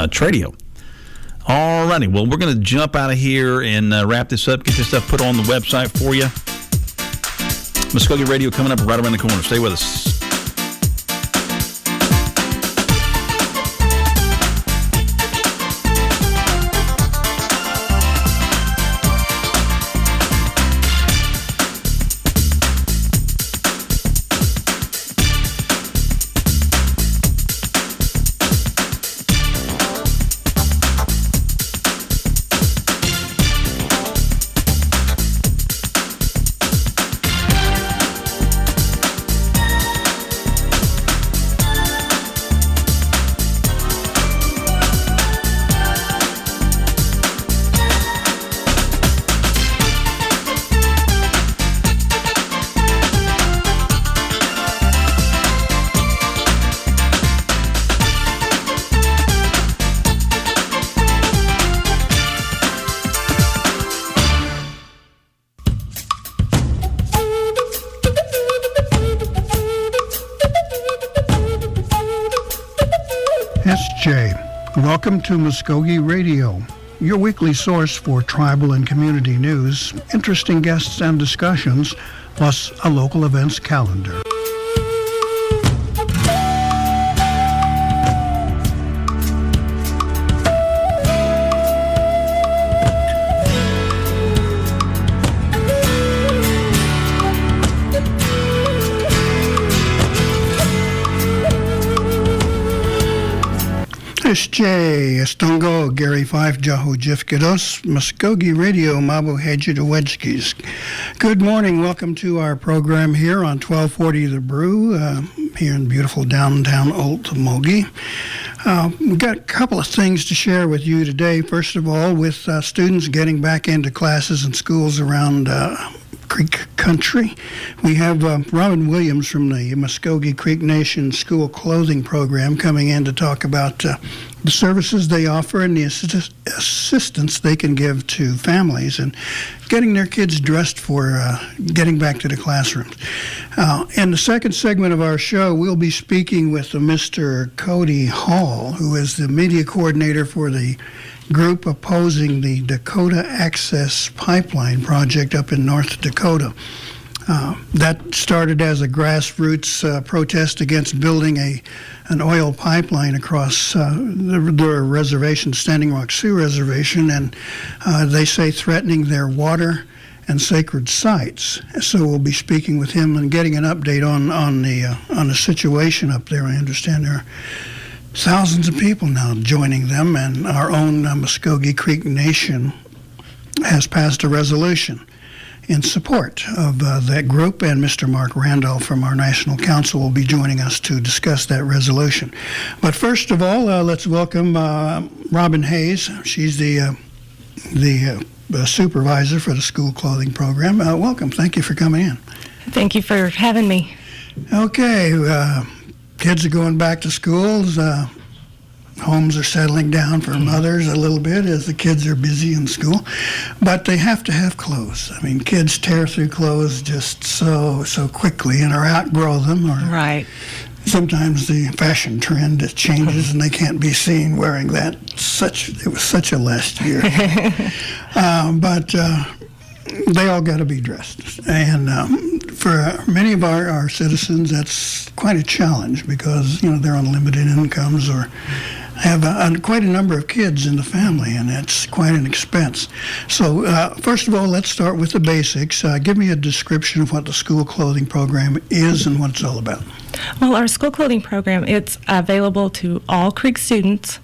Tradio. All righty. Well, we're going to jump out of here and wrap this up, get this stuff put on the website for you. Muscogee Radio coming up right around the corner. Stay with us. Welcome to Mvskoke Radio, your weekly source for tribal and community news, interesting guests and discussions, plus a local events calendar. Jay Estongo, Gary 5, Jaho Jifkidos, Muscogee Radio, Mabo Hedgedowedskis. Good morning. Welcome to our program here on 1240 The Brew, here in beautiful downtown Okmulgee. We've got a couple of things to share with you today. First of all, with students getting back into classes and schools around Creek Country. We have Robin Williams from the Muscogee Creek Nation School Clothing Program coming in to talk about the services they offer and the assistance they can give to families and getting their kids dressed for getting back to the classrooms. In the second segment of our show, we'll be speaking with Mr. Cody Hall, who is the media coordinator for the group opposing the Dakota Access Pipeline project up in North Dakota. That started as a grassroots protest against building an oil pipeline across the reservation, Standing Rock Sioux Reservation, and they say threatening their water and sacred sites. So we'll be speaking with him and getting an update on the situation up there. I understand there are thousands of people now joining them, and our own Muscogee Creek Nation has passed a resolution in support of that group, and Mr. Mark Randolph from our National Council will be joining us to discuss that resolution. But first of all, let's welcome Robin Hayes. She's the supervisor for the school clothing program. Welcome. Thank you for coming in. Thank you for having me. Okay. Kids are going back to schools. Homes are settling down for mothers a little bit as the kids are busy in school. But they have to have clothes. I mean, kids tear through clothes just so quickly and or outgrow them. Or right. Sometimes the fashion trend changes and they can't be seen wearing that. It was such a last year. But they all got to be dressed. And for many of our citizens, that's quite a challenge because, they're on limited incomes or have quite a number of kids in the family, and that's quite an expense. So first of all, let's start with the basics. Give me a description of what the school clothing program is and what it's all about. Well, our school clothing program, it's available to all Creek students,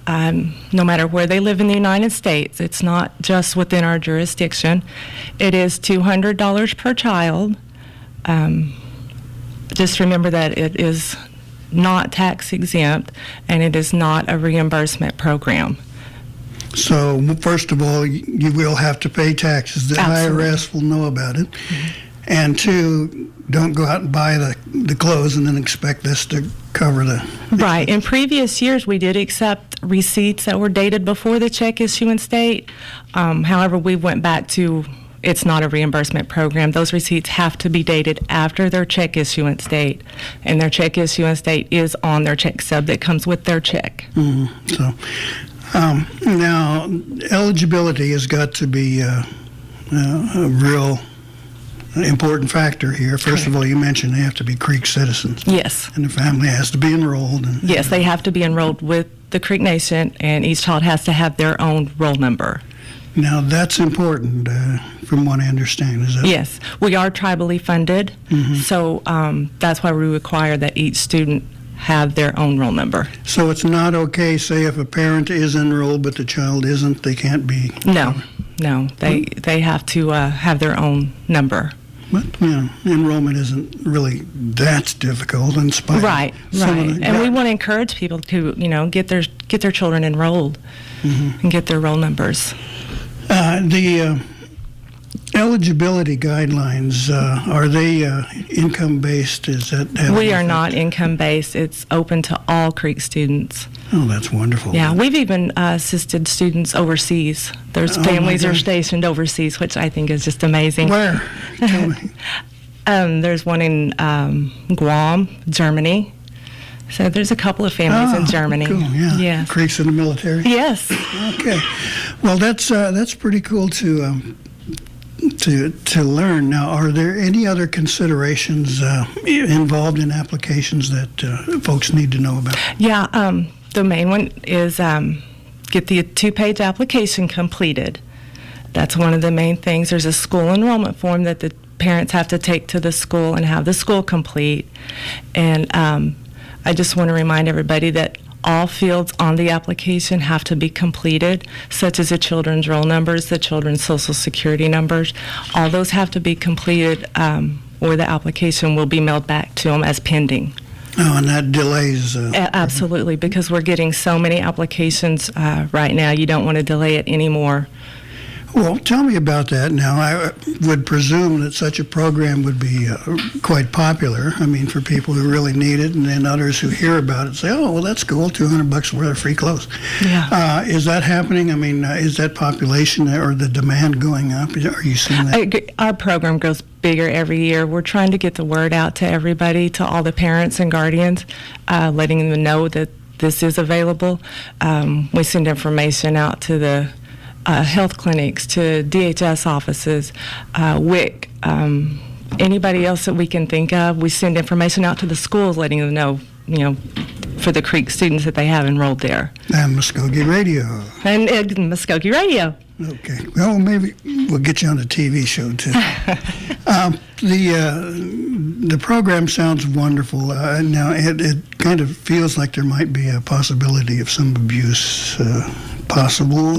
no matter where they live in the United States. It's not just within our jurisdiction. It is $200 per child. Just remember that it is not tax exempt and it is not a reimbursement program. So first of all, you will have to pay taxes. The Absolutely. IRS will know about it. Mm-hmm. And two, don't go out and buy the clothes and then expect this to cover the... Right. In previous years, we did accept receipts that were dated before the check issuance date. However, we went back to it's not a reimbursement program. Those receipts have to be dated after their check issuance date, and their check issuance date is on their check stub that comes with their check. So now eligibility has got to be a real important factor here. First of all, you mentioned they have to be Creek citizens. Yes. And the family has to be enrolled. Yes, they have to be enrolled with the Creek Nation, and each child has to have their own roll number. Now, that's important, from what I understand, is that? Yes. We are tribally funded, so that's why we require that each student have their own roll number. So it's not okay, say, if a parent is enrolled but the child isn't, they can't be? No, they have to have their own number. But, enrollment isn't really that difficult in spite Right. And we want to encourage people to, get their children enrolled and get their roll numbers. The eligibility guidelines, are they income-based? Is that? We are not income-based. It's open to all Creek students. Oh, that's wonderful. Yeah, we've even assisted students overseas. There's families are stationed overseas, which I think is just amazing. Where? Tell me. There's one in Guam, Germany. So there's a couple of families in Germany. Cool, yeah. Yes. Creeks in the military? Yes. Okay. Well, that's pretty cool to learn. Now, are there any other considerations involved in applications that folks need to know about? Yeah, the main one is get the 2-page application completed. That's one of the main things. There's a school enrollment form that the parents have to take to the school and have the school complete. And I just want to remind everybody that all fields on the application have to be completed, such as the children's roll numbers, the children's social security numbers. All those have to be completed, or the application will be mailed back to them as pending. Oh, and that delays. Absolutely, because we're getting so many applications right now. You don't want to delay it anymore. Well, tell me about that now. I would presume that such a program would be quite popular. I mean, for people who really need it, and then others who hear about it say, "Oh, well, that's cool. $200 worth of free clothes." Yeah. Is that happening? I mean, is that population or the demand going up? Are you seeing that? Our program grows bigger every year. We're trying to get the word out to everybody, to all the parents and guardians, letting them know that this is available. We send information out to the health clinics, to DHS offices, WIC, anybody else that we can think of. We send information out to the schools, letting them know, for the Creek students that they have enrolled there. And Muscogee Radio. And Mvskoke Radio. Okay. Well, maybe we'll get you on a TV show, too. The program sounds wonderful. Now, it kind of feels like there might be a possibility of some abuse possible.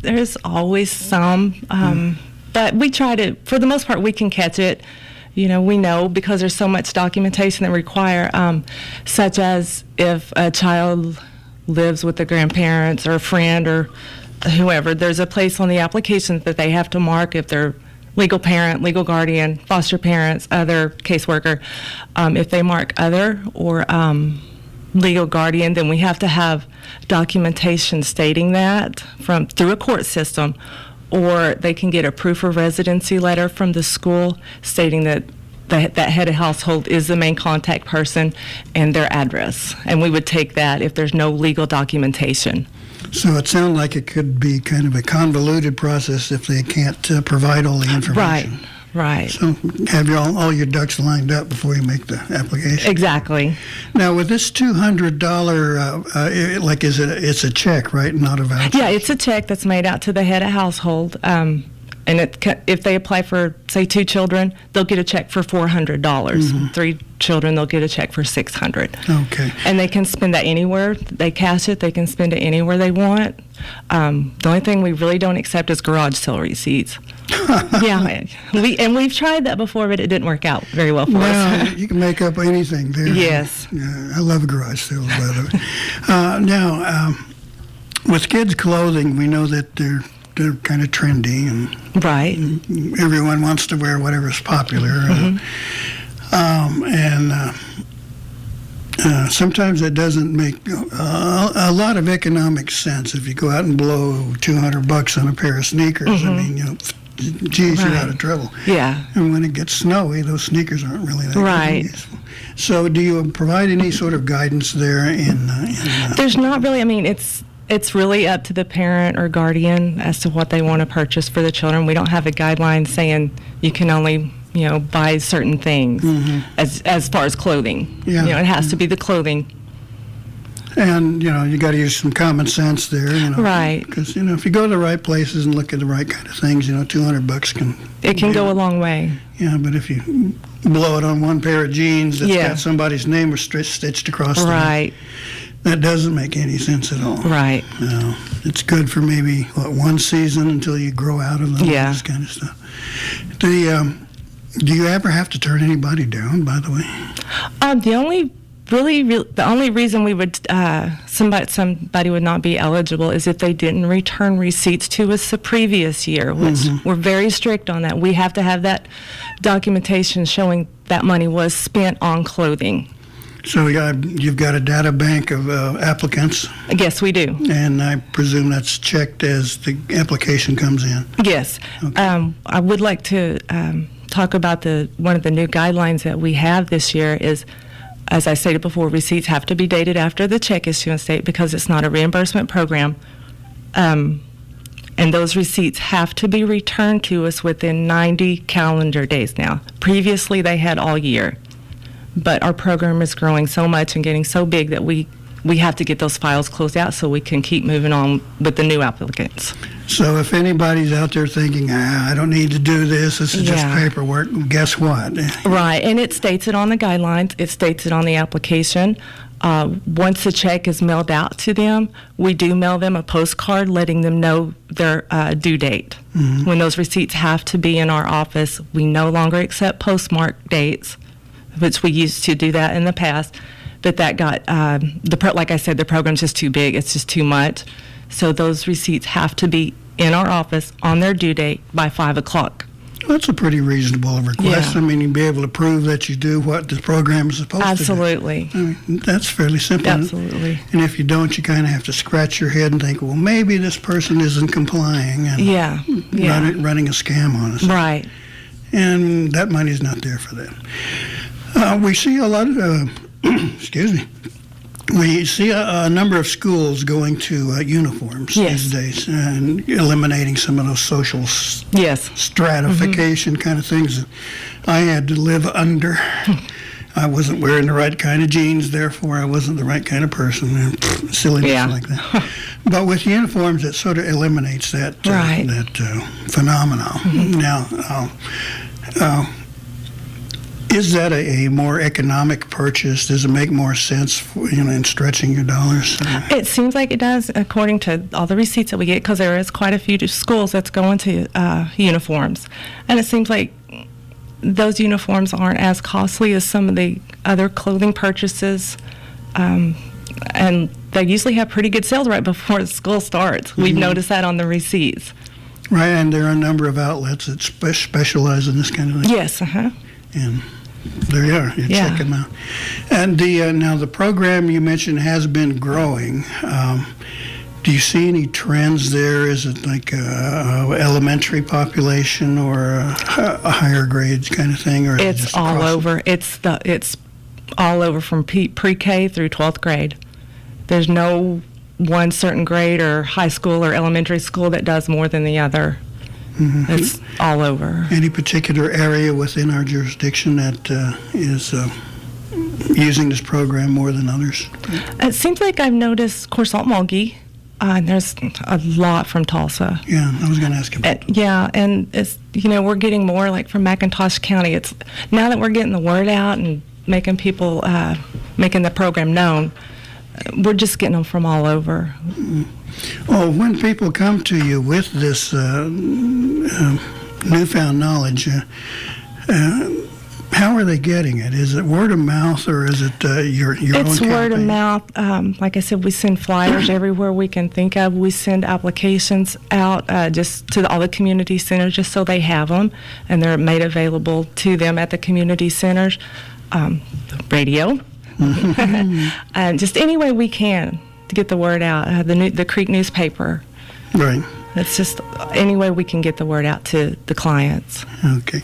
There's always some, but we try to, for the most part, we can catch it. We know because there's so much documentation that require, such as if a child lives with a grandparents or a friend or whoever, there's a place on the application that they have to mark if they're legal parent, legal guardian, foster parents, other caseworker. If they mark other or legal guardian, then we have to have documentation stating that through a court system, or they can get a proof of residency letter from the school stating that that head of household is the main contact person and their address. And we would take that if there's no legal documentation. So it sounds like it could be kind of a convoluted process if they can't provide all the information. Right. So have all your ducks lined up before you make the application. Exactly. Now, with this $200, it's a check, right? Not a voucher. Yeah, it's a check that's made out to the head of household. And if they apply for, say, 2 children, they'll get a check for $400. Mm-hmm. 3 children, they'll get a check for $600. Okay. And they can spend that anywhere. They cash it. They can spend it anywhere they want. The only thing we really don't accept is garage sale receipts. Yeah, we've tried that before, but it didn't work out very well for us. You can make up anything there. Yes. I love garage sales, by the way. Now, with kids' clothing, we know that they're kind of trendy, and right. Everyone wants to wear whatever's popular. Mm-hmm. Sometimes it doesn't make a lot of economic sense if you go out and blow $200 on a pair of sneakers. Mm-hmm. I mean, geez, you're Right. out of trouble. Yeah. And when it gets snowy, those sneakers aren't really that Right. useful. So do you provide any sort of guidance there There's not really. I mean, it's really up to the parent or guardian as to what they want to purchase for the children. We don't have a guideline saying you can only, buy certain things as far as clothing. Yeah. It has to be the clothing. And, you got to use some common sense there, Right. Because, if you go to the right places and look at the right kind of things, $200 can... It can go a long way. Yeah, but if you blow it on one pair of jeans that's Yeah. got somebody's name stitched across Right. that doesn't make any sense at all. Right. No, it's good for maybe, one season until you grow out of them, Yeah. this kind of stuff. Do you ever have to turn anybody down, by the way? The only reason we would somebody would not be eligible is if they didn't return receipts to us the previous year, which we're very strict on that. We have to have that documentation showing that money was spent on clothing. So you've got a data bank of applicants, Yes, we do. and I presume that's checked as the application comes in. Yes. Okay. I would like to talk about one of the new guidelines that we have this year is, as I stated before, receipts have to be dated after the check issuance date because it's not a reimbursement program. And those receipts have to be returned to us within 90 calendar days now. Previously, they had all year. But our program is growing so much and getting so big that we have to get those files closed out so we can keep moving on with the new applicants. So if anybody's out there thinking, I don't need to do this, this is just Yeah. paperwork, guess what? Right, and it states it on the guidelines, it states it on the application. Once the check is mailed out to them, we do mail them a postcard letting them know their due date. When those receipts have to be in our office, we no longer accept postmark dates, which we used to do that in the past, but that got, like I said, the program's just too big, it's just too much. So those receipts have to be in our office on their due date by 5 o'clock. That's a pretty reasonable request. Yeah. I mean, you'd be able to prove that you do what the program is supposed Absolutely. to do. I mean, that's fairly simple. Absolutely. And if you don't, you kind of have to scratch your head and think, well, maybe this person isn't complying and Yeah. running a scam on us. Right. And that money's not there for that. We see a lot of, excuse me, we see a number of schools going to uniforms Yes. these days and eliminating some of those social Yes. stratification kind of things that I had to live under. I wasn't wearing the right kind of jeans, therefore I wasn't the right kind of person, and silliness Yeah. like that. But with uniforms, it sort of eliminates that Right. phenomenon. Now, is that a more economic purchase? Does it make more sense for, in stretching your dollars? It seems like it does, according to all the receipts that we get, because there is quite a few schools that's going to uniforms. And it seems like those uniforms aren't as costly as some of the other clothing purchases. And they usually have pretty good sales right before school starts. We've noticed that on the receipts. Right, and there are a number of outlets that specialize in this kind of thing. Yes, And there you are. You Yeah. check them out. And now the program you mentioned has been growing. Do you see any trends there? Is it like elementary population or a higher grades kind of thing, or is it It's just all across- over. It's all over from pre-K through 12th grade. There's no one certain grade or high school or elementary school that does more than the other. It's all over. Any particular area within our jurisdiction that is using this program more than others? It seems like I've noticed, of course, Muscogee. And there's a lot from Tulsa. Yeah, I was going to ask about Yeah, and it's we're getting more like from McIntosh County. It's now that we're getting the word out and making people making the program known. We're just getting them from all over. Well, when people come to you with this newfound knowledge, how are they getting it? Is it word of mouth or is it your own It's word of campaign? mouth. Like I said, we send flyers everywhere we can think of. We send applications out just to all the community centers just so they have them, and they're made available to them at the community centers. Radio. And just any way we can to get the word out. The Creek newspaper. Right. It's just any way we can get the word out to the clients. Okay.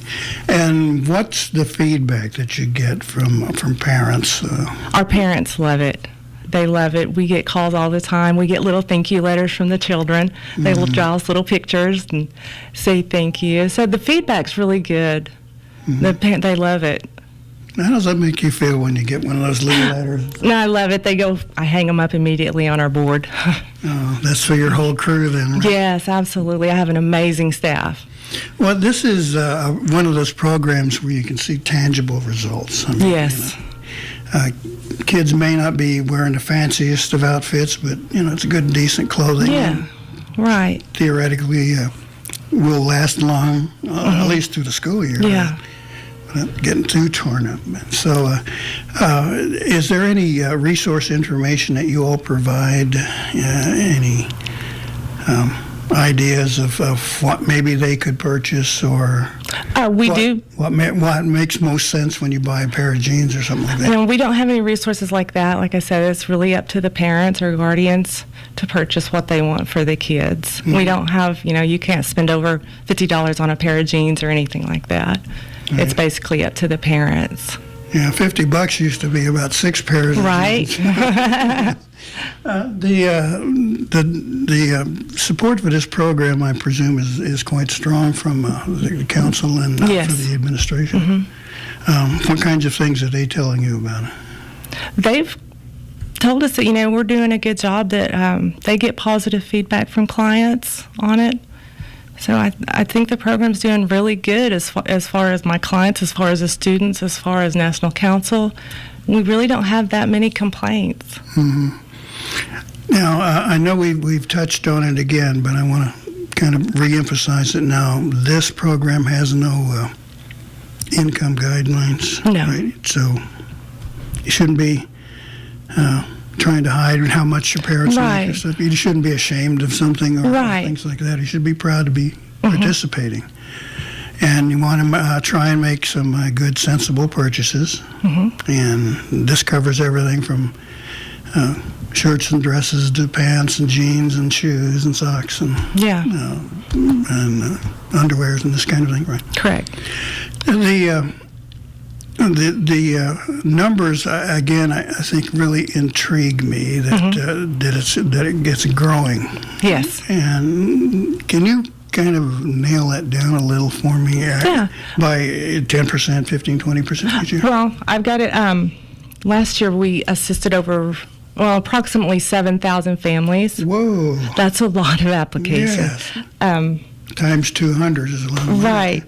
And what's the feedback that you get from parents? Our parents love it. They love it. We get calls all the time. We get little thank you letters from the children. They will draw us little pictures and say thank you. So the feedback's really good. They love it. How does that make you feel when you get one of those little letters? No, I love it. I hang them up immediately on our board. Oh, that's for your whole crew then, right? Yes, absolutely. I have an amazing staff. Well, this is one of those programs where you can see tangible results. I mean, Yes. Kids may not be wearing the fanciest of outfits, but, it's good, decent clothing. Yeah, right. Theoretically, will last long, at least through the school year. Yeah. Without getting too torn up. So, is there any resource information that you all provide? Any ideas of what maybe they could purchase, or We do. What makes most sense when you buy a pair of jeans or something like that? And we don't have any resources like that. Like I said, it's really up to the parents or guardians to purchase what they want for the kids. We don't have, you can't spend over $50 on a pair of jeans or anything like that. Right. It's basically up to the parents. Yeah, $50 used to be about 6 pairs of jeans. Right. The support for this program, I presume, is quite strong from the council and Yes. for the administration. What kinds of things are they telling you about it? They've told us that, we're doing a good job, that they get positive feedback from clients on it. So I think the program's doing really good as far as my clients, as far as the students, as far as National Council. We really don't have that many complaints. Mm-hmm. Now, I know we've touched on it again, but I want to kind of reemphasize it now. This program has no income guidelines. No. Right? So you shouldn't be trying to hide how much your parents make or stuff. You shouldn't be ashamed of something or things like that. You should be proud to be participating. And you want to try and make some good, sensible purchases. And this covers everything from shirts and dresses to pants and jeans and shoes and socks and underwears and this kind of thing, right? Correct. The numbers, again, I think really intrigue me that it gets growing. Yes. And can you kind of nail that down a little for me? Yeah. By 10%, 15, 20% each year? Well, I've got it. Last year we assisted approximately 7,000 families. Whoa. That's a lot of applications. Yes. Times 200 is a lot of money. Right.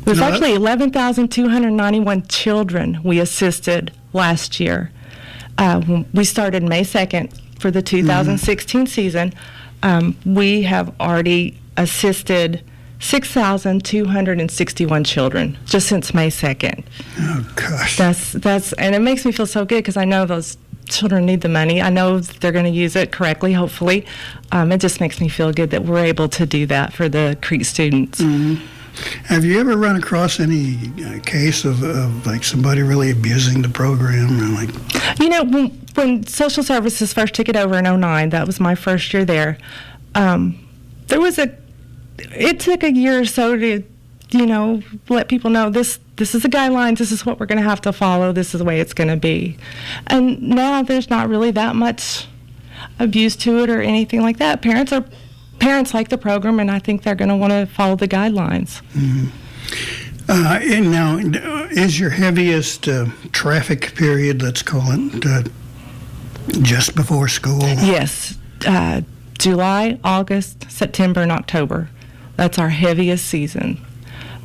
There's actually 11,291 children we assisted last year. We started May 2nd for the 2016 season. We have already assisted 6,261 children just since May 2nd. Oh, gosh. And it makes me feel so good because I know those children need the money. I know they're going to use it correctly, hopefully. It just makes me feel good that we're able to do that for the Creek students. Mm-hmm. Have you ever run across any case of like somebody really abusing the program? Or when social services first took it over in 2009, that was my first year there. It took a year or so to, let people know this is the guidelines, this is what we're going to have to follow, this is the way it's going to be. And now there's not really that much abuse to it or anything like that. Parents like the program, and I think they're going to want to follow the guidelines. Mm-hmm. And now, is your heaviest traffic period, let's call it, just before school? Yes. July, August, September, and October. That's our heaviest season.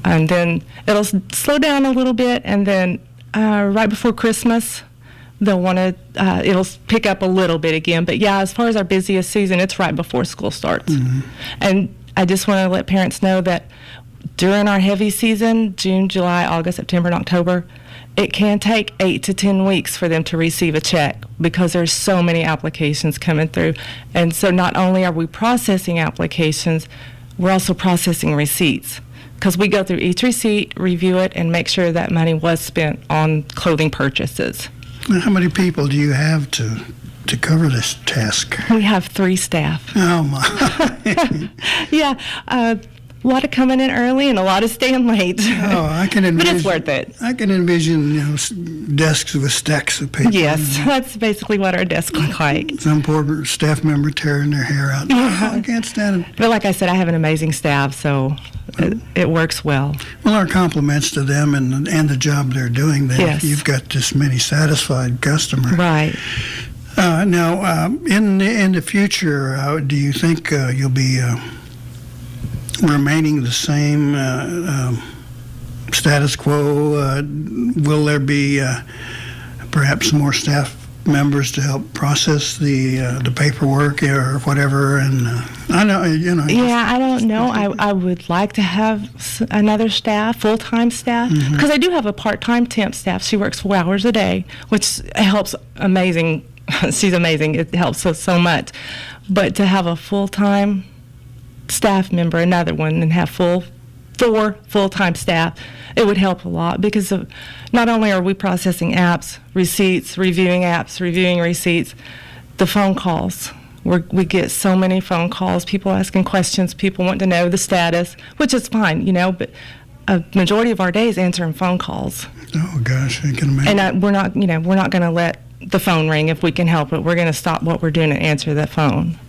And then it'll slow down a little bit, and then right before Christmas, it'll pick up a little bit again. But yeah, as far as our busiest season, it's right before school starts. Mm-hmm. And I just want to let parents know that during our heavy season, June, July, August, September, and October, it can take 8 to 10 weeks for them to receive a check because there's so many applications coming through. And so not only are we processing applications, we're also processing receipts, because we go through each receipt, review it, and make sure that money was spent on clothing purchases. How many people do you have to cover this task? We have 3 staff. Oh, my. Yeah, a lot of coming in early and a lot of staying late. Oh, I can envision. But it's worth it. I can envision, desks with stacks of paper. Yes, that's basically what our desks look like. Some poor staff member tearing their hair out. Oh, I can't stand it. But like I said, I have an amazing staff, so it works well. Well, our compliments to them and the job they're doing. Yes. You've got this many satisfied customers. Right. Now, in the future, do you think you'll be remaining the same status quo? Will there be perhaps more staff members to help process the paperwork or whatever? And I know, Yeah, I don't know. I would like to have another staff, full-time staff, because I do have a part-time temp staff. She works 4 hours a day, which helps amazing. She's amazing. It helps us so much. But to have a full-time staff member, another one, and have 4 full-time staff, it would help a lot, because not only are we processing apps, receipts, reviewing apps, reviewing receipts, the phone calls. We get so many phone calls, people asking questions, people want to know the status, which is fine, but a majority of our day is answering phone calls. Oh gosh, I can imagine. And we're not going to let the phone ring if we can help it. We're going to stop what we're doing and answer the phone.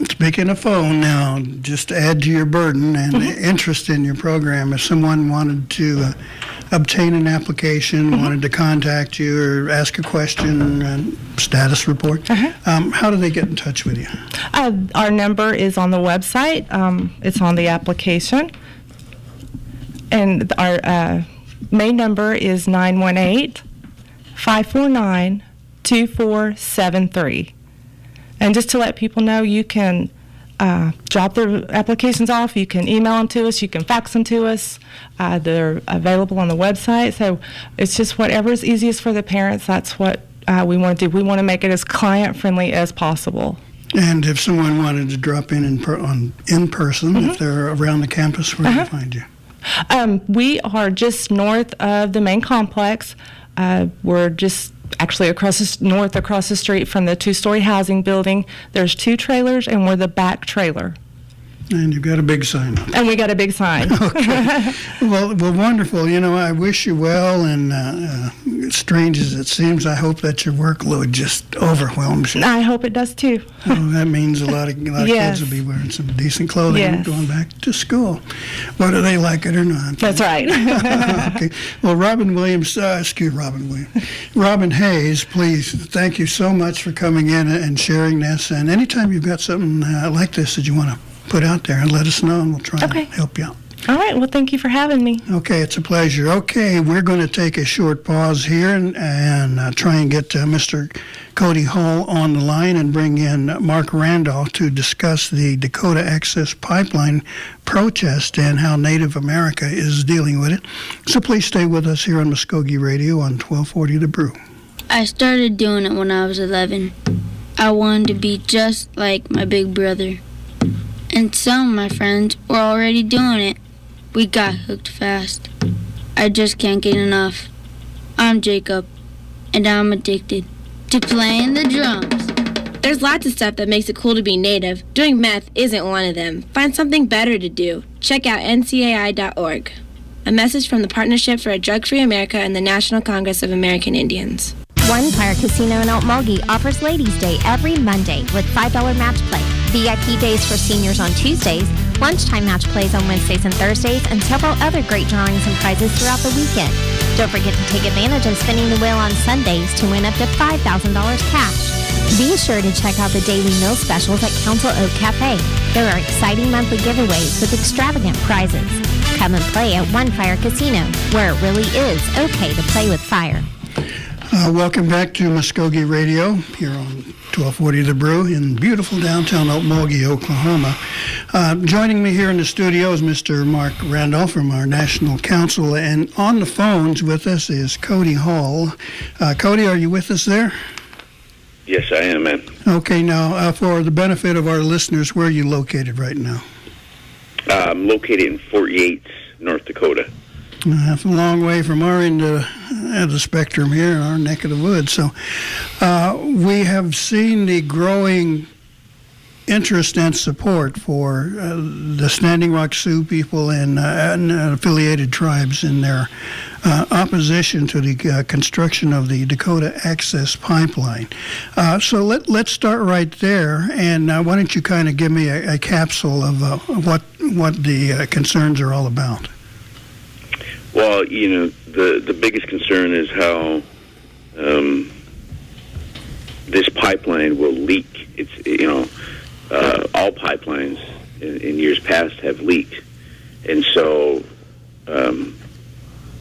Speaking of phone now, just to add to your burden and interest in your program, if someone wanted to obtain an application, wanted to contact you or ask a question, status report, how do they get in touch with you? Our number is on the website. It's on the application. And our main number is 918-549-2473. And just to let people know, you can drop their applications off, you can email them to us, you can fax them to us. They're available on the website. So it's just whatever is easiest for the parents. That's what we want to do. We want to make it as client-friendly as possible. And if someone wanted to drop in person, if they're around the campus, where do they find you? We are just north of the main complex. We're just actually across the street from the 2-story housing building. There's 2 trailers, and we're the back trailer. And you've got a big sign up. And we got a big sign. Okay. Well, wonderful. I wish you well, and strange as it seems, I hope that your workload just overwhelms you. I hope it does too. That means a lot of kids will be wearing some decent clothing and going back to school, whether they like it or not. That's right. Okay. Well, Robin Hayes, please, thank you so much for coming in and sharing this. And anytime you've got something like this that you want to put out there, and let us know, and we'll try and help you out. All right. Well, thank you for having me. Okay, it's a pleasure. Okay, we're going to take a short pause here and try and get Mr. Cody Hall on the line and bring in Mark Randolph to discuss the Dakota Access Pipeline protest and how Native America is dealing with it. So please stay with us here on Muscogee Radio on 1240 The Brew. I started doing it when I was 11. I wanted to be just like my big brother. And some of my friends were already doing it. We got hooked fast. I just can't get enough. I'm Jacob, and I'm addicted to playing the drums. There's lots of stuff that makes it cool to be Native. Doing meth isn't one of them. Find something better to do. Check out ncai.org. A message from the Partnership for a Drug-Free America and the National Congress of American Indians. One Fire Casino in Muscogee offers Ladies' Day every Monday with $5 match play, VIP days for seniors on Tuesdays, lunchtime match plays on Wednesdays and Thursdays, and several other great drawings and prizes throughout the weekend. Don't forget to take advantage of spinning the wheel on Sundays to win up to $5,000 cash. Be sure to check out the daily meal specials at Council Oak Cafe. There are exciting monthly giveaways with extravagant prizes. Come and play at One Fire Casino, where it really is okay to play with fire. Welcome back to Muscogee Radio here on 1240 The Brew in beautiful downtown Muscogee, Oklahoma. Joining me here in the studio is Mr. Mark Randolph from our National Council, and on the phones with us is Cody Hall. Cody, are you with us there? Yes, I am, man. Okay, now for the benefit of our listeners, where are you located right now? I'm located in Fort Yates, North Dakota. That's a long way from our end of the spectrum here in our neck of the woods. So we have seen the growing interest and support for the Standing Rock Sioux people and affiliated tribes in their opposition to the construction of the Dakota Access Pipeline. So let's start right there, and why don't you kind of give me a capsule of what the concerns are all about? Well, the biggest concern is how this pipeline will leak. It's, all pipelines in years past have leaked. And so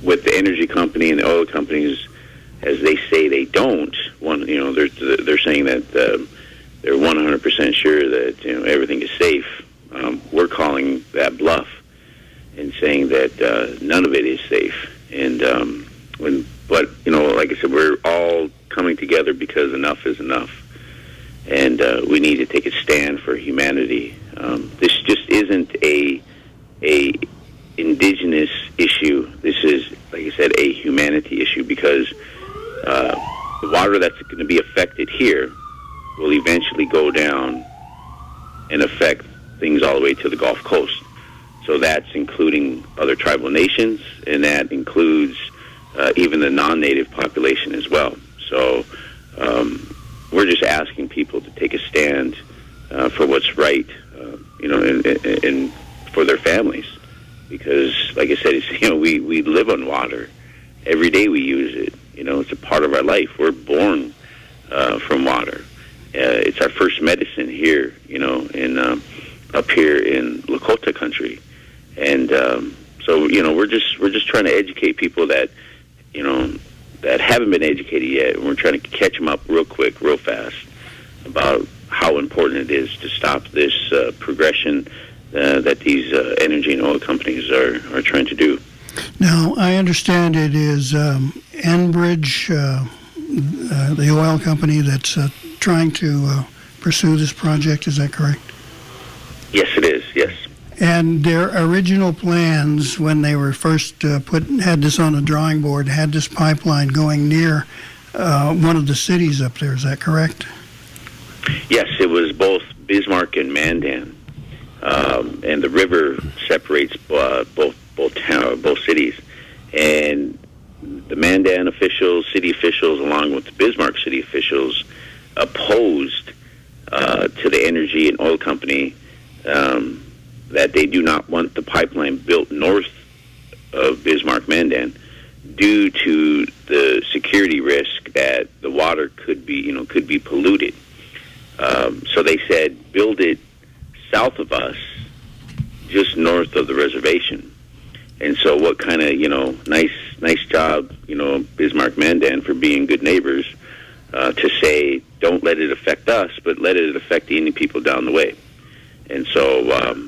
with the energy company and the oil companies, as they say they don't, they're saying that they're 100% sure that everything is safe. We're calling that bluff and saying that none of it is safe. And but like I said, we're all coming together because enough is enough, and we need to take a stand for humanity. This just isn't a indigenous issue. This is, like I said, a humanity issue, because the water that's going to be affected here will eventually go down and affect things all the way to the Gulf Coast. So that's including other tribal nations, and that includes even the non-native population as well. So we're just asking people to take a stand for what's right, and for their families. Because, like I said, we live on water. Every day we use it. It's a part of our life. We're born from water. It's our first medicine here, up here in Lakota country. And so we're just trying to educate people that that haven't been educated yet, and we're trying to catch them up real quick, real fast, about how important it is to stop this progression that these energy and oil companies are trying to do. Now, I understand it is Enbridge, the oil company, that's trying to pursue this project. Is that correct? Yes, it is. Yes. And their original plans, when they were first had this on the drawing board, had this pipeline going near one of the cities up there. Is that correct? Yes, it was both Bismarck and Mandan, and the river separates both cities. And the Mandan officials, city officials, along with the Bismarck city officials, opposed to the energy and oil company. That they do not want the pipeline built north of Bismarck-Mandan due to the security risk that the water could be polluted. So they said, build it south of us, just north of the reservation. And so what kind of, nice job, Bismarck-Mandan, for being good neighbors, to say, don't let it affect us, but let it affect the Indian people down the way. And so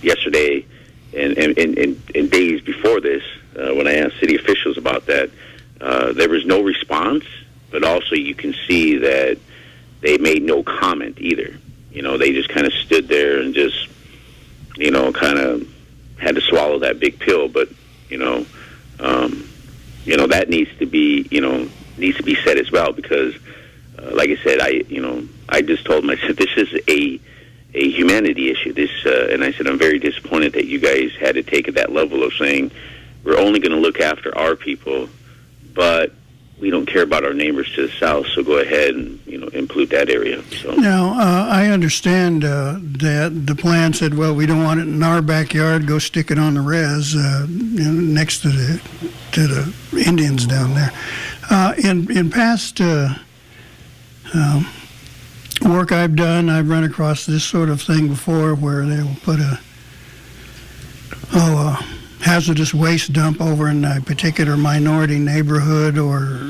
yesterday and days before this, when I asked city officials about that, there was no response, but also you can see that they made no comment either. They just kind of stood there and just, kind of had to swallow that big pill. But, that needs to be said as well, because, like I said, I just told them, I said, this is a humanity issue. And I said, I'm very disappointed that you guys had to take it that level of saying, we're only going to look after our people, but we don't care about our neighbors to the south, so go ahead and, pollute that area. So now, I understand that the plan said, well, we don't want it in our backyard, go stick it on the res next to the Indians down there. In past work I've done, I've run across this sort of thing before, where they will put a hazardous waste dump over in a particular minority neighborhood, or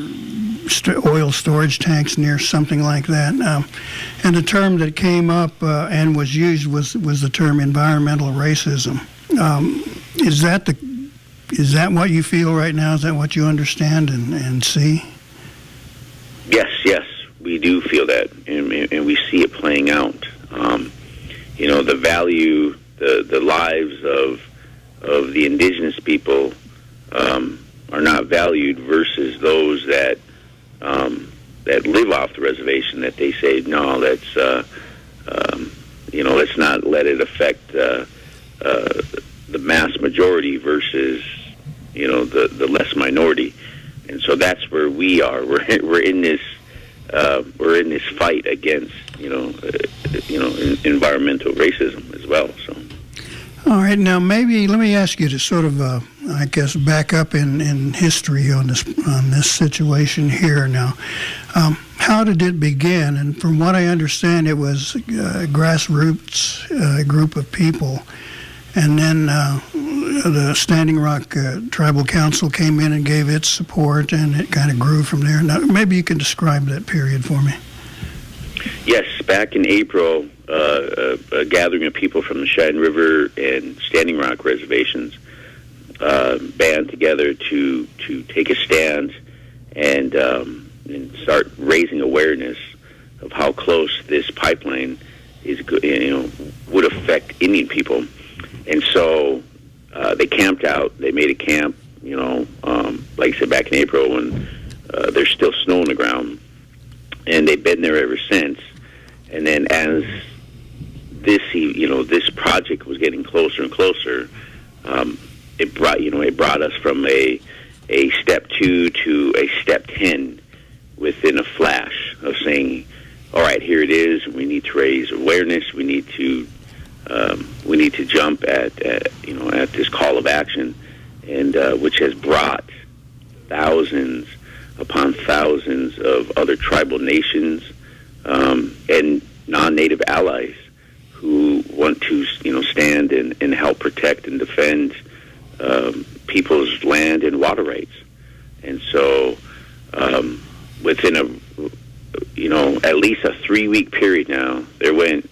oil storage tanks near something like that. And the term that came up and was used was the term environmental racism. Is that what you feel right now? Is that what you understand and see? Yes, we do feel that, and we see it playing out. The value, the lives of the indigenous people are not valued versus those that live off the reservation, that they say, no, let's not let it affect the mass majority versus the less minority. And so that's where we are. We're in this fight against environmental racism as well. So. All right, now maybe let me ask you to sort of, back up in history on this situation here. Now, how did it begin? And from what I understand, it was a grassroots group of people, and then the Standing Rock Tribal Council came in and gave its support, and it kind of grew from there. Now, maybe you can describe that period for me. Yes, back in April, a gathering of people from the Cheyenne River and Standing Rock reservations band together to take a stand and start raising awareness of how close this pipeline is, would affect Indian people. And so they camped out. They made a camp, like I said, back in April when there's still snow on the ground, and they've been there ever since. And then as this project was getting closer and closer, it brought us from a step 2 to a step 10 within a flash of saying, all right, here it is. We need to raise awareness. We need to jump at this call of action, and which has brought thousands upon thousands of other tribal nations and non-native allies who want to stand and help protect and defend people's land and water rights. And so within at least a 3-week period now, there went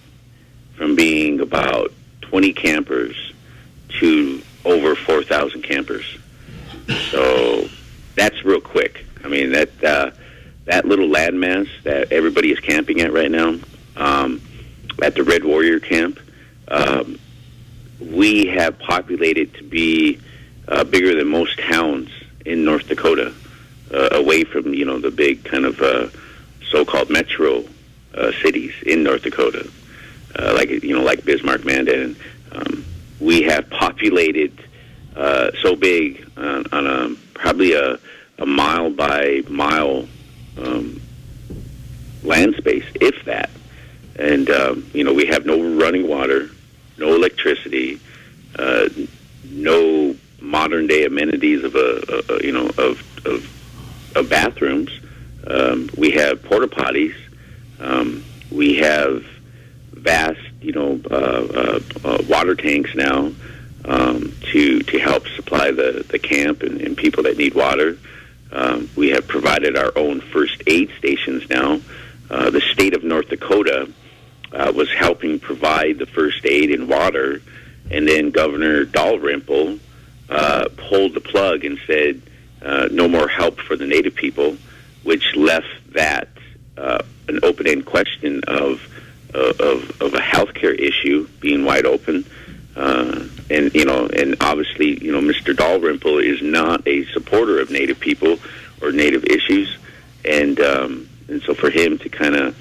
from being about 20 campers to over 4,000 campers. So that's real quick. I mean, that little landmass that everybody is camping at right now, at the Red Warrior Camp, we have populated to be bigger than most towns in North Dakota, away from the big kind of so-called metro cities in North Dakota, like Bismarck, Mandan. We have populated so big on probably a mile by mile land space, if that. And we have no running water, no electricity, no modern day amenities of bathrooms. We have porta potties. We have vast water tanks now to help supply the camp and people that need water. We have provided our own first aid stations now. The state of North Dakota was helping provide the first aid and water, and then Governor Dalrymple pulled the plug and said no more help for the Native people, which left that an open-end question of a healthcare issue being wide open. And obviously, Mr. Dalrymple is not a supporter of Native people or Native issues, and so for him to kind of,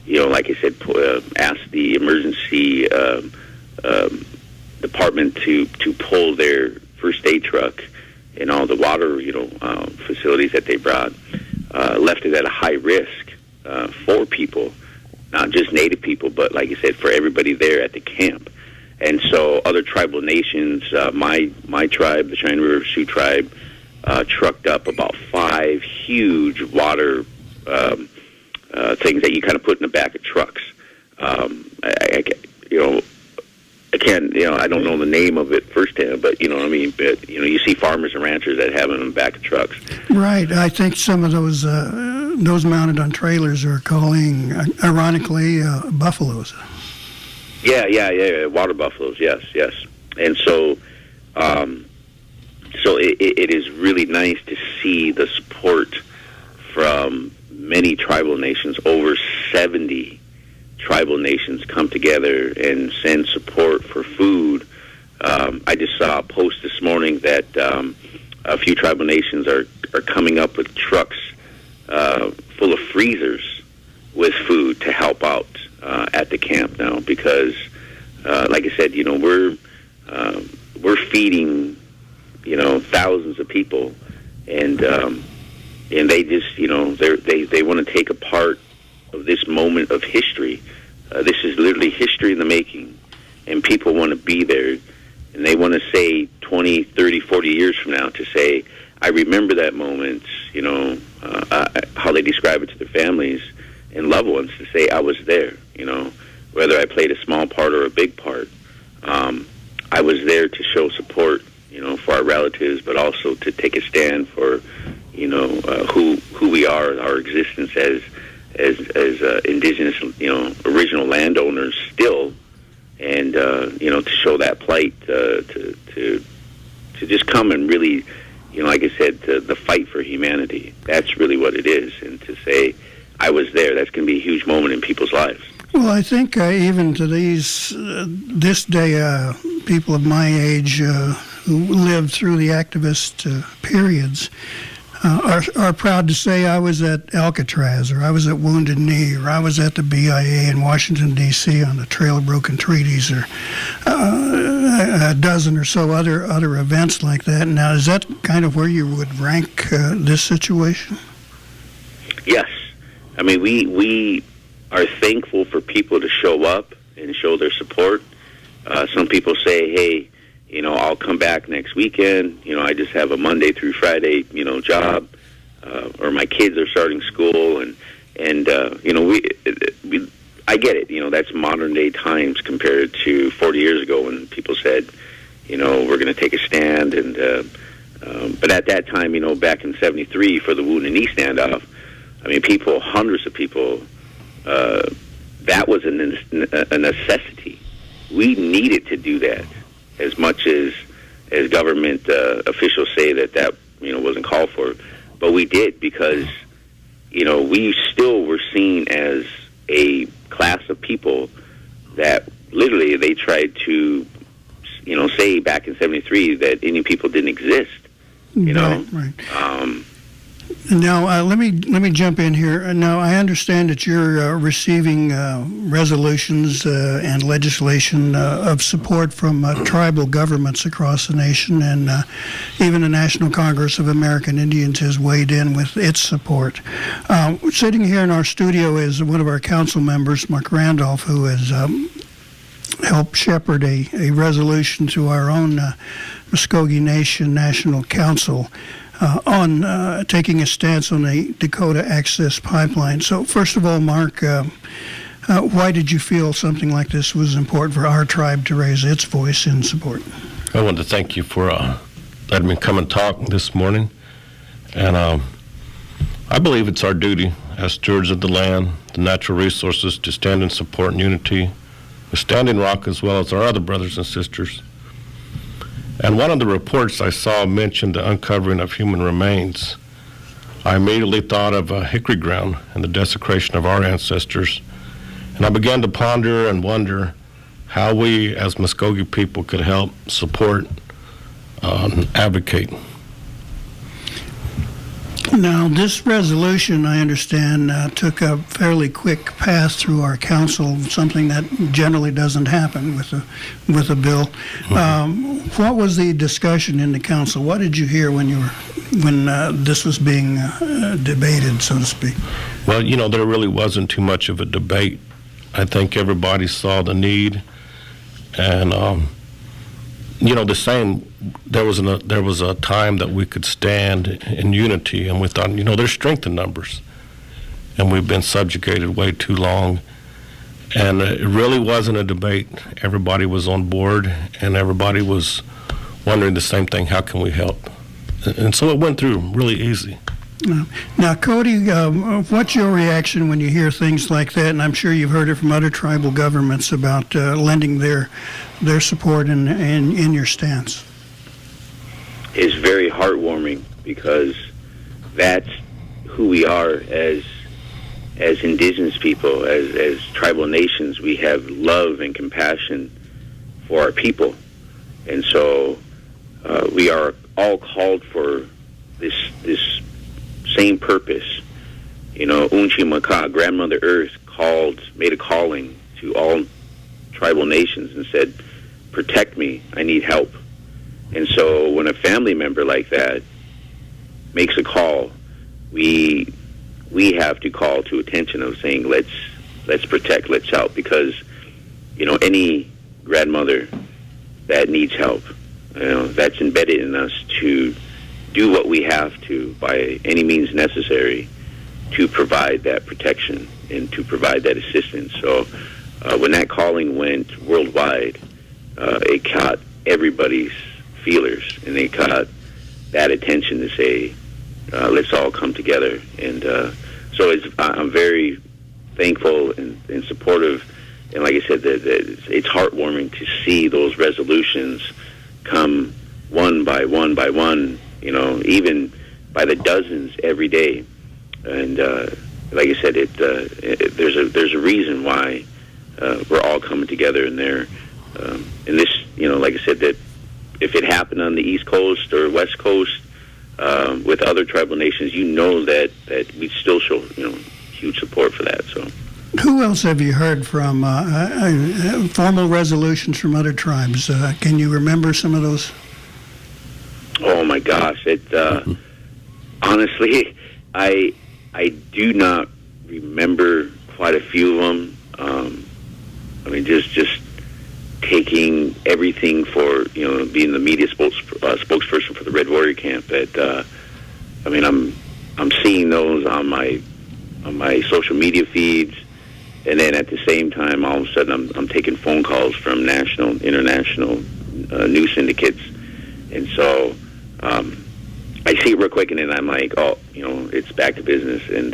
like I said, ask the emergency department to pull their first aid truck and all the water, facilities that they brought, left it at a high risk for people, not just Native people, but like I said, for everybody there at the camp. And so other tribal nations, my tribe, the Cheyenne River Sioux tribe, trucked up about 5 huge water things that you kind of put in the back of trucks. I can't, I don't know the name of it firsthand, but But you see farmers and ranchers that have them in the back of trucks. Right. I think some of those mounted on trailers are calling, ironically, buffaloes. Yeah. Water buffaloes. Yes. And so, it is really nice to see the support from many tribal nations. Over 70 tribal nations come together and send support for food. I just saw a post this morning that a few tribal nations are coming up with trucks full of freezers with food to help out at the camp now, because, like I said, we're feeding, thousands of people, and they just, they want to take a part of this moment of history. This is literally history in the making, and people want to be there, and they want to say 20, 30, 40 years from now to say, I remember that moment, how they describe it to their families and loved ones, to say I was there, whether I played a small part or a big part. I was there to show support, for our relatives, but also to take a stand for, who we are, our existence as indigenous, original landowners still, and to show that plight, to just come and really, like I said, the fight for humanity. That's really what it is, and to say I was there, that's going to be a huge moment in people's lives. Well, I think even to this day, people of my age who lived through the activist periods are proud to say I was at Alcatraz, or I was at Wounded Knee, or I was at the BIA in Washington, D.C. on the Trail of Broken Treaties, or a dozen or so other events like that. Now, is that kind of where you would rank this situation? Yes. I mean, we are thankful for people to show up and show their support. Some people say, hey, I'll come back next weekend. I just have a Monday through Friday, job, or my kids are starting school, and I get it. That's modern day times compared to 40 years ago when people said, we're going to take a stand, and but at that time, back in '73 for the Wounded Knee standoff, I mean, hundreds of people, that was a necessity. We needed to do that, as much as government officials say that wasn't called for. But we did, because, we still were seen as a class of people that literally they tried to, say back in '73 that Indian people didn't exist. Right. Now, let me jump in here. Now, I understand that you're receiving resolutions and legislation of support from tribal governments across the nation, and even the National Congress of American Indians has weighed in with its support. Sitting here in our studio is one of our council members, Mark Randolph, who has helped shepherd a resolution to our own Muscogee Nation National Council on taking a stance on the Dakota Access Pipeline. So, first of all, Mark, why did you feel something like this was important for our tribe to raise its voice in support? I want to thank you for letting me come and talk this morning. And I believe it's our duty as stewards of the land, the natural resources, to stand in support and unity with Standing Rock as well as our other brothers and sisters. And one of the reports I saw mentioned the uncovering of human remains. I immediately thought of Hickory Ground and the desecration of our ancestors. And I began to ponder and wonder how we as Muscogee people could help support and advocate. Now, this resolution, I understand, took a fairly quick pass through our council, something that generally doesn't happen with a bill. Mm-hmm. What was the discussion in the council? What did you hear when this was being debated, so to speak? Well, there really wasn't too much of a debate. I think everybody saw the need, and the same. There was a time that we could stand in unity, and we thought, there's strength in numbers, and we've been subjugated way too long. And it really wasn't a debate. Everybody was on board, and everybody was wondering the same thing: how can we help? And so it went through really easy. Now, Cody, what's your reaction when you hear things like that? And I'm sure you've heard it from other tribal governments about lending their support in your stance. Is very heartwarming, because that's who we are as indigenous people, as tribal nations. We have love and compassion for our people, and so we are all called for this same purpose. Unchi Maka, Grandmother Earth, made a calling to all tribal nations and said, protect me, I need help. And so when a family member like that makes a call, we have to call to attention of saying, let's protect, let's help, because any grandmother that needs help, that's embedded in us to do what we have to by any means necessary to provide that protection and to provide that assistance. So when that calling went worldwide, it caught everybody's feelers, and it caught that attention to say, let's all come together. And so I'm very thankful and supportive. And like I said, it's heartwarming to see those resolutions come one by one by one, even by the dozens every day. And like I said, there's a reason why we're all coming together in there. And this, like I said, that if it happened on the East Coast or West Coast with other tribal nations, that we still show huge support for that. So. Who else have you heard from formal resolutions from other tribes? Can you remember some of those? Oh my gosh! Honestly, I do not remember quite a few of them. Just taking everything for being the media spokesperson for the Red Warrior Camp. I'm seeing those on my social media feeds. And then at the same time, all of a sudden, I'm taking phone calls from national, international news syndicates. And so I see it real quick, and then I'm like, it's back to business. And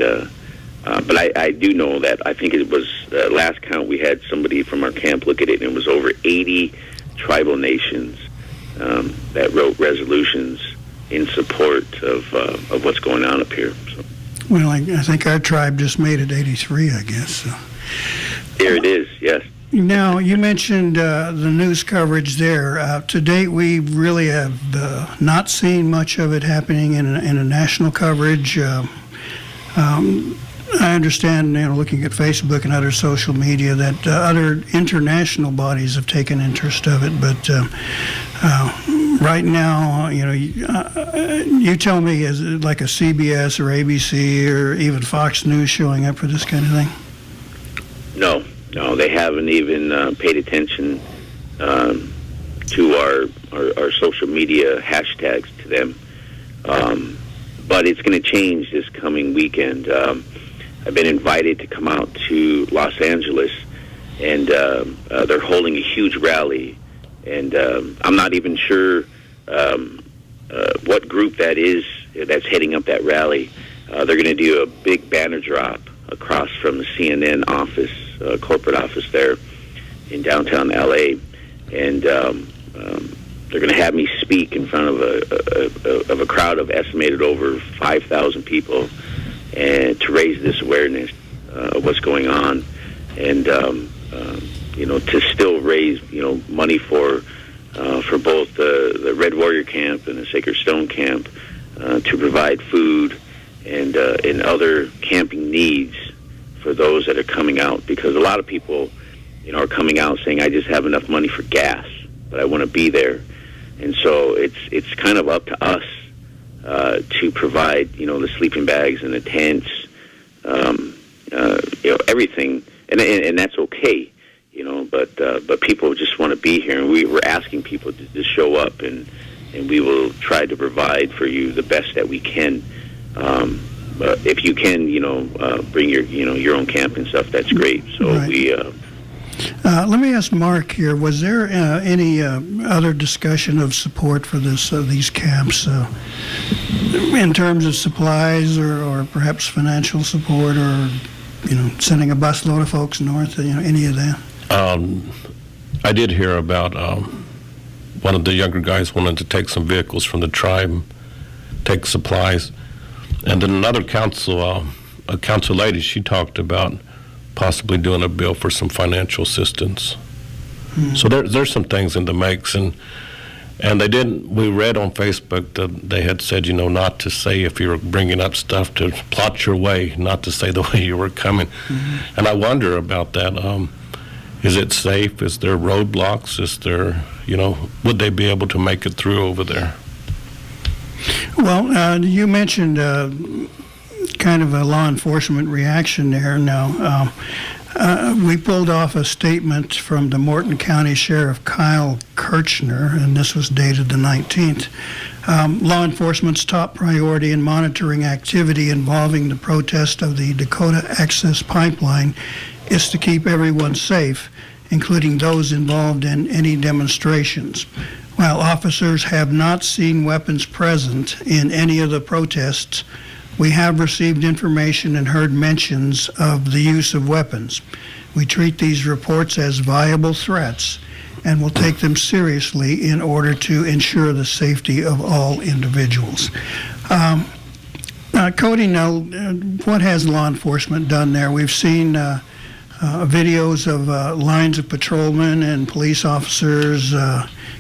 but I do know that I think it was last count we had somebody from our camp look at it, and it was over 80 tribal nations that wrote resolutions in support of what's going on up here. So. Well, I think our tribe just made it 83, I guess. So. There it is, yes. Now, you mentioned the news coverage there. To date, we really have not seen much of it happening in a national coverage. I understand, looking at Facebook and other social media, that other international bodies have taken interest of it. But right now, you tell me, is it like a CBS or ABC or even Fox News showing up for this kind of thing? No, they haven't even paid attention to our social media hashtags to them. But it's going to change this coming weekend. I've been invited to come out to Los Angeles, and they're holding a huge rally. And I'm not even sure what group that is that's heading up that rally. They're going to do a big banner drop across from the CNN office, corporate office there in downtown LA, and they're going to have me speak in front of a crowd of estimated over 5,000 people, and to raise this awareness of what's going on, and to still raise money for both the Red Warrior Camp and the Sacred Stone Camp to provide food and other camping needs for those that are coming out, because a lot of people are coming out saying, I just have enough money for gas, but I want to be there. And so it's kind of up to us to provide the sleeping bags and the tents, everything, and that's okay, but people just want to be here, and we're asking people to just show up, and we will try to provide for you the best that we can. If you can, bring your own camp and stuff, that's great. So right. Let me ask Mark here. Was there any other discussion of support for these camps in terms of supplies or perhaps financial support, or sending a busload of folks north? Any of that? I did hear about one of the younger guys wanted to take some vehicles from the tribe, take supplies. And then another a council lady, she talked about possibly doing a bill for some financial assistance. So there's some things in the makes, and And they didn't, we read on Facebook that they had said, not to say if you were bringing up stuff, to plot your way, not to say the way you were coming. Mm-hmm. And I wonder about that. Is it safe? Is there roadblocks? Is there, would they be able to make it through over there? Well, you mentioned kind of a law enforcement reaction there. Now, we pulled off a statement from the Morton County Sheriff Kyle Kirchner, and this was dated the 19th. Law enforcement's top priority in monitoring activity involving the protest of the Dakota Access Pipeline is to keep everyone safe, including those involved in any demonstrations. While officers have not seen weapons present in any of the protests, we have received information and heard mentions of the use of weapons. We treat these reports as viable threats and will take them seriously in order to ensure the safety of all individuals. Cody, now, what has law enforcement done there? We've seen videos of lines of patrolmen and police officers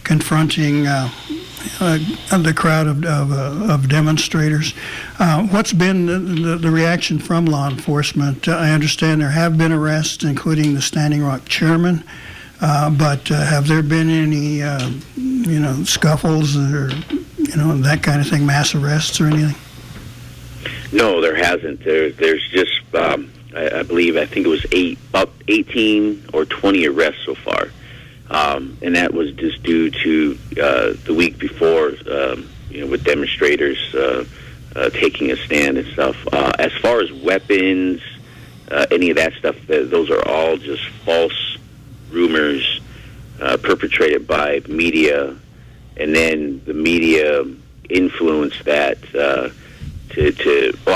confronting the crowd of demonstrators. What's been the reaction from law enforcement? I understand there have been arrests, including the Standing Rock chairman, but have there been any, scuffles or, that kind of thing, mass arrests or anything? No, there hasn't. There's just, I think it was 18 or 20 arrests so far. And that was just due to the week before, with demonstrators taking a stand and stuff. As far as weapons, any of that stuff, those are all just false rumors perpetrated by media, and then the media influenced that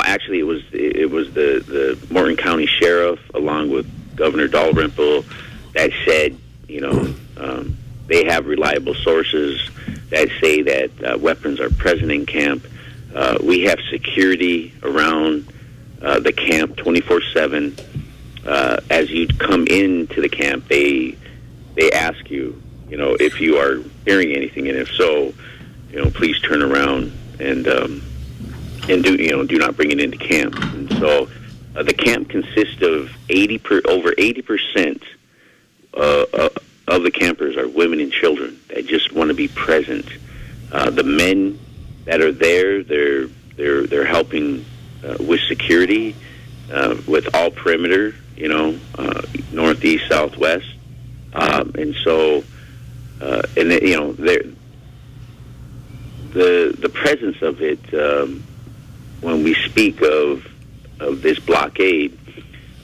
actually it was the Morton County Sheriff along with Governor Dalrymple that said, they have reliable sources that say that weapons are present in camp. We have security around the camp 24/7. As you come into the camp, they ask you, if you are hearing anything, and if so, please turn around and do not bring it into camp. And so the camp consists of over 80%. Of the campers are women and children that just want to be present. The men that are there, they're helping with security, with all perimeter, northeast, southwest, and so, the presence of it. When we speak of this blockade,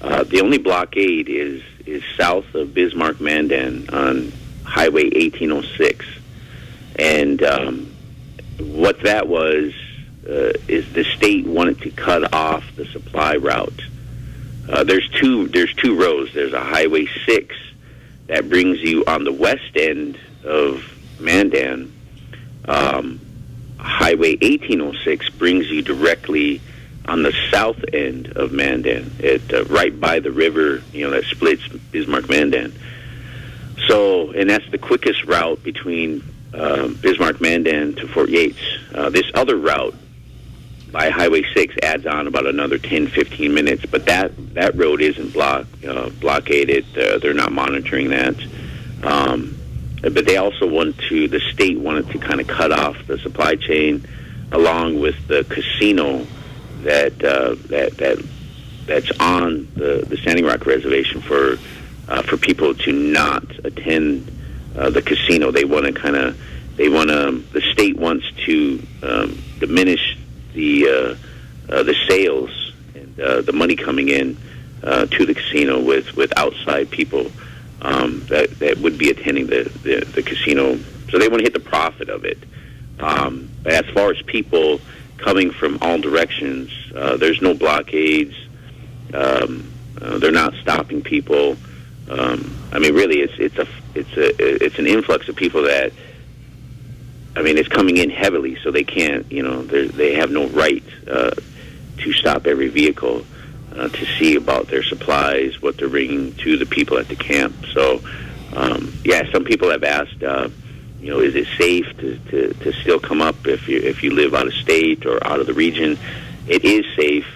the only blockade is south of Bismarck-Mandan on Highway 1806. And what that was is the state wanted to cut off the supply route. There's two roads. There's a Highway 6 that brings you on the west end of Mandan. Highway 1806 brings you directly on the south end of Mandan, right by the river, that splits Bismarck-Mandan. So, and that's the quickest route between Bismarck-Mandan to Fort Yates. This other route by Highway 6 adds on about another 10, 15 minutes, but that road isn't blockaded. They're not monitoring that. But they also the state wanted to kind of cut off the supply chain along with the casino that's on the Standing Rock Reservation for people to not attend the casino. They want to the state wants to diminish the sales and the money coming in to the casino with outside people that would be attending the casino. So they want to hit the profit of it. But as far as people coming from all directions, there's no blockades. They're not stopping people. Really, it's an influx of people that. It's coming in heavily, so they can't. They have no right to stop every vehicle to see about their supplies, what they're bringing to the people at the camp. So, some people have asked, is it safe to still come up if you live out of state or out of the region? It is safe,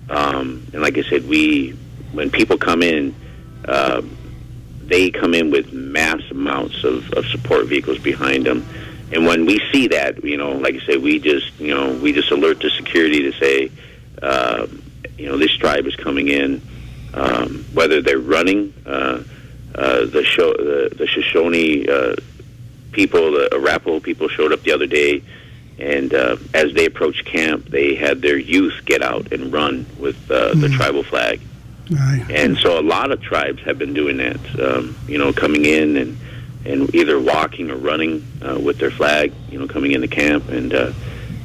and like I said, when people come in, they come in with mass amounts of support vehicles behind them. And when we see that, like I say, we just alert the security to say, this tribe is coming in, whether they're running. The Shoshone people, the Arapaho people showed up the other day, and as they approached camp, they had their youth get out and run with the tribal flag. Right. And so a lot of tribes have been doing that, coming in and either walking or running with their flag, coming into camp. And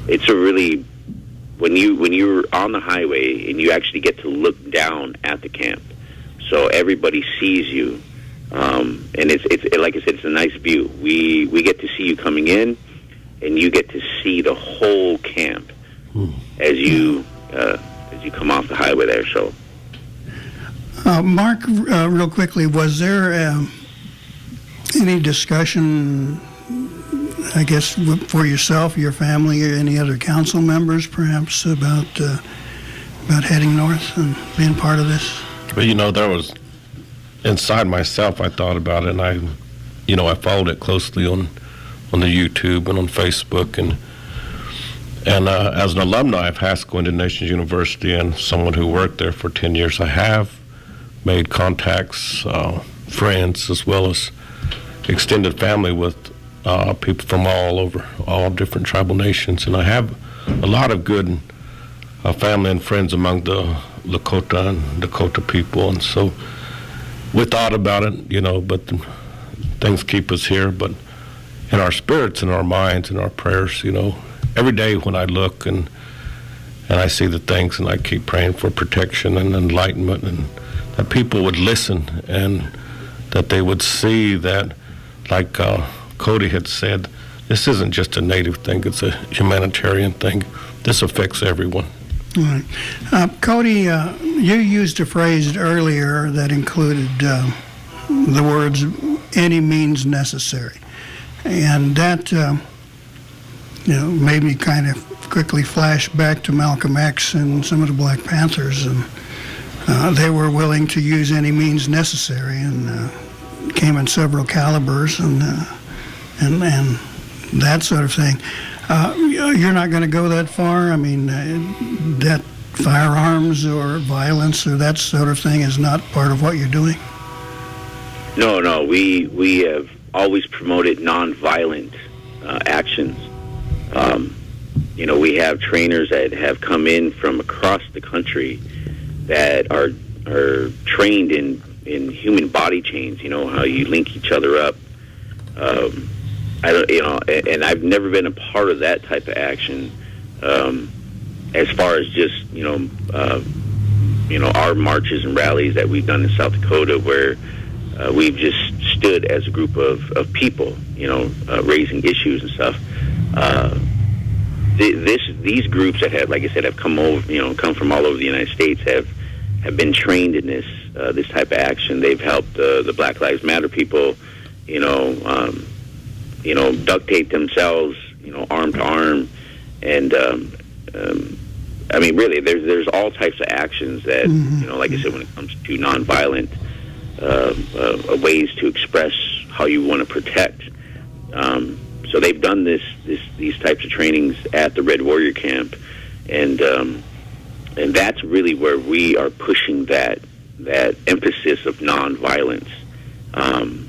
it's a really, when you're on the highway and you actually get to look down at the camp, so everybody sees you, and it's like I said, it's a nice view. We get to see you coming in, and you get to see the whole camp as you come off the highway there. So. Mark, real quickly, was there any discussion, I guess, for yourself, your family, or any other council members, perhaps, about heading north and being part of this? Well, there was, inside myself, I thought about it, and I followed it closely on the YouTube and on Facebook, and as an alumni of Haskell Indian Nations University and someone who worked there for 10 years, I have made contacts, friends, as well as extended family with people from all different tribal nations. And I have a lot of good family and friends among the Lakota and Dakota people. And so we thought about it, but things keep us here. But in our spirits, in our minds, in our prayers, every day when I look and I see the things, and I keep praying for protection and enlightenment, and that people would listen, and that they would see that, like Cody had said, this isn't just a Native thing, it's a humanitarian thing. This affects everyone. All right. Cody, you used a phrase earlier that included the words, any means necessary. And that, made me kind of quickly flash back to Malcolm X and some of the Black Panthers, and they were willing to use any means necessary, and came in several calibers and that sort of thing. You're not going to go that far? I mean, that firearms or violence or that sort of thing is not part of what you're doing? No. We have always promoted nonviolent actions. We have trainers that have come in from across the country that are trained in human body chains. How you link each other up. And I've never been a part of that type of action. As far as just our marches and rallies that we've done in South Dakota, where we've just stood as a group of people, raising issues and stuff. These groups that have, like I said, have come from all over the United States, have been trained in this type of action. They've helped the Black Lives Matter people, duct tape themselves, arm to arm, and really, there's all types of actions that, like I said, when it comes to nonviolent ways to express how you want to protect. So they've done these types of trainings at the Red Warrior Camp, and that's really where we are pushing that emphasis of nonviolence. And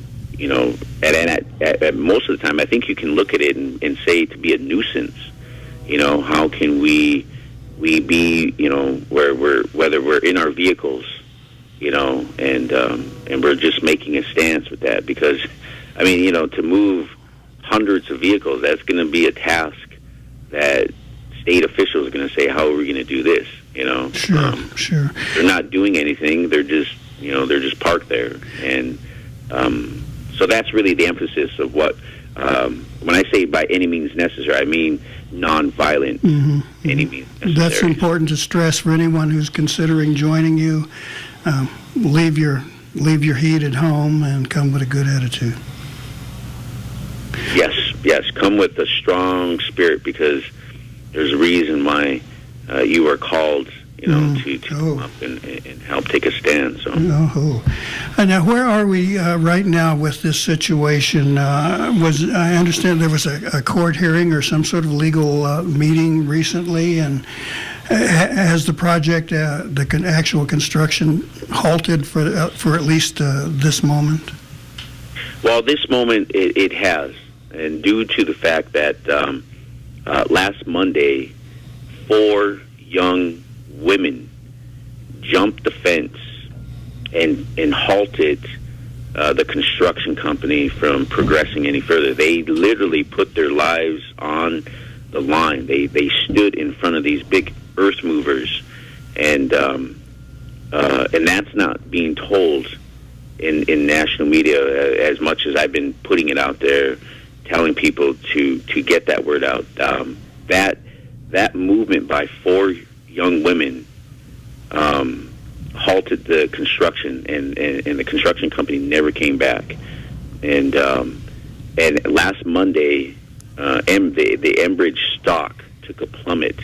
at most of the time, I think you can look at it and say, to be a nuisance. How can we be, whether we're in our vehicles, and we're just making a stance with that, because, to move hundreds of vehicles, that's going to be a task that state officials are going to say, how are we going to do this? Sure. They're not doing anything. They're just parked there. And so that's really the emphasis of what, when I say by any means necessary, I mean nonviolent, any means necessary. That's important to stress for anyone who's considering joining you. Leave your heat at home and come with a good attitude. Yes. yes, come with a strong spirit, because there's a reason why you are called, to come up and help take a stand. So. Now, where are we right now with this situation? I understand there was a court hearing or some sort of legal meeting recently, and has the project, the actual construction, halted for at least this moment? Well, this moment it has, and due to the fact that last Monday, 4 young women jumped the fence and halted the construction company from progressing any further. They literally put their lives on the line. They stood in front of these big earth movers, and that's not being told in national media as much as I've been putting it out there, telling people to get that word out. That movement by 4 young women halted the construction, and the construction company never came back. And last Monday, the Enbridge stock took a plummet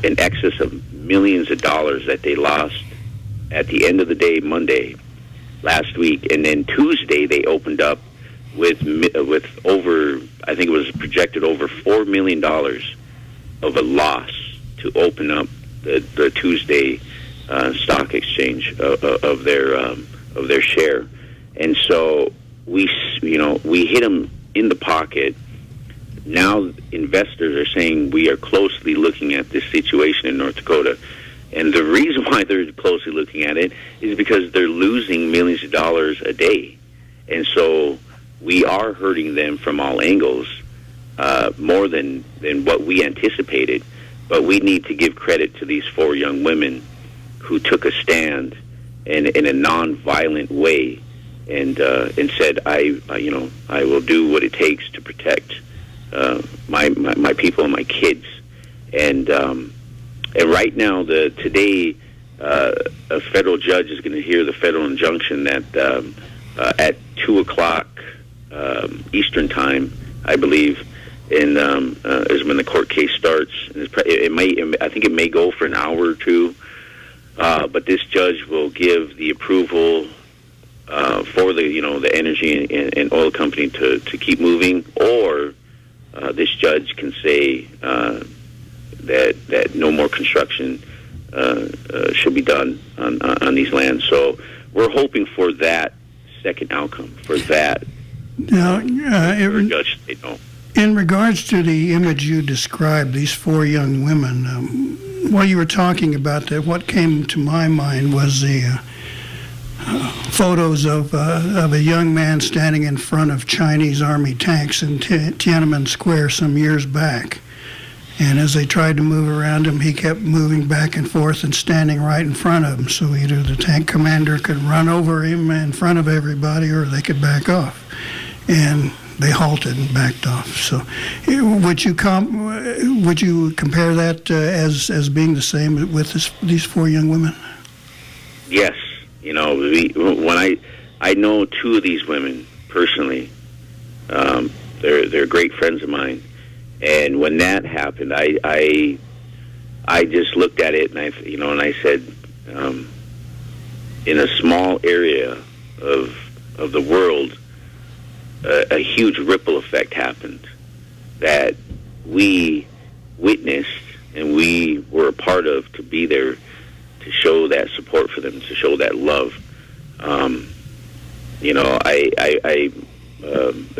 in excess of millions of dollars that they lost at the end of the day, Monday last week. And then Tuesday they opened up with over, I think it was projected over $4 million of a loss to open up the Tuesday stock exchange of their share. And so we hit them in the pocket. Now investors are saying we are closely looking at this situation in North Dakota. And the reason why they're closely looking at it is because they're losing millions of dollars a day. And so we are hurting them from all angles, more than what we anticipated. But we need to give credit to these 4 young women who took a stand in a non-violent way, and said, I will do what it takes to protect my people and my kids. And right now, today, a federal judge is going to hear the federal injunction that at 2:00 Eastern time, I believe, and is when the court case starts. I think it may go for an hour or two, but this judge will give the approval for the energy and oil company to keep moving, or this judge can say that no more construction should be done on these lands. So we're hoping for that second outcome, for that. Now, judge say no. In regards to the image you described, these 4 young women, while you were talking about that, what came to my mind was the photos of a young man standing in front of Chinese army tanks in Tiananmen Square some years back. And as they tried to move around him, he kept moving back and forth and standing right in front of him. So either the tank commander could run over him in front of everybody, or they could back off. And they halted and backed off. So, would you compare that as being the same with these 4 young women? Yes, when I know 2 of these women personally. They're great friends of mine, and when that happened, I just looked at it and I said, in a small area of the world, a huge ripple effect happened that we witnessed and we were a part of, to be there to show that support for them, to show that love. A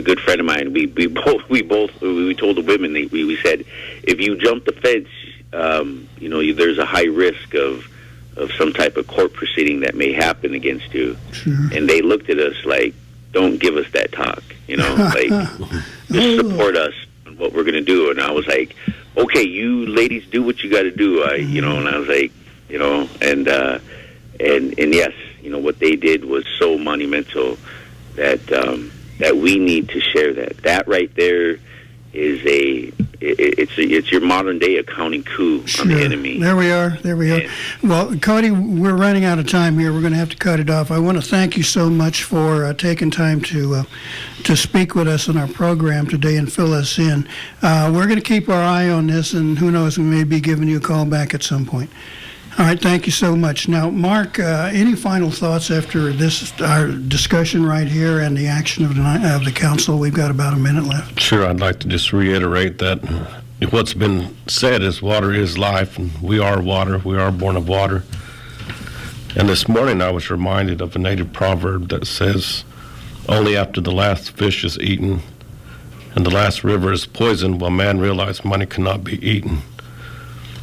good friend of mine, we told the women, we said, if you jump the fence, there's a high risk of some type of court proceeding that may happen against you. Sure. And they looked at us like, don't give us that talk, like, just support us on what we're going to do. And I was like, okay, you ladies do what you got to do. And I was like, and yes, what they did was so monumental that we need to share that. That right there is it's your modern day accounting coup on the enemy. There we are. Well, Cody, we're running out of time here. We're going to have to cut it off. I want to thank you so much for taking time to speak with us in our program today and fill us in. We're going to keep our eye on this, and who knows, we may be giving you a call back at some point. All right, thank you so much. Now, Mark, any final thoughts after this, our discussion right here and the action of the council? We've got about a minute left. Sure, I'd like to just reiterate that what's been said is water is life, and we are water. We are born of water. And this morning I was reminded of a native proverb that says, only after the last fish is eaten and the last river is poisoned will man realize money cannot be eaten.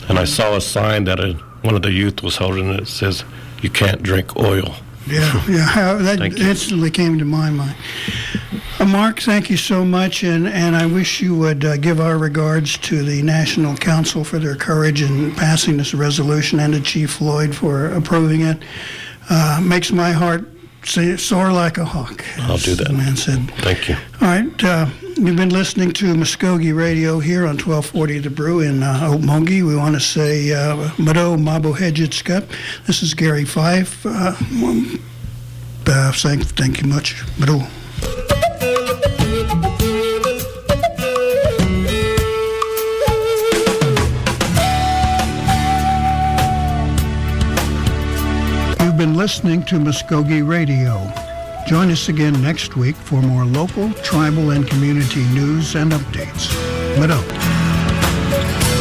And I saw a sign that one of the youth was holding, and it says, you can't drink oil. Yeah, that instantly came to my mind. Mark, thank you so much, and I wish you would give our regards to the National Council for their courage in passing this resolution, and to Chief Floyd for approving it. Makes my heart soar like a hawk. I'll do that. The man said. Thank you. All right, you've been listening to Muscogee Radio here on 1240 The Brew in Okmulgee. We want to say Mado Mabo Hejitskap. This is Gary Fife. Thank you much. Mado. You've been listening to Muscogee Radio. Join us again next week for more local, tribal, and community news and updates. Mado.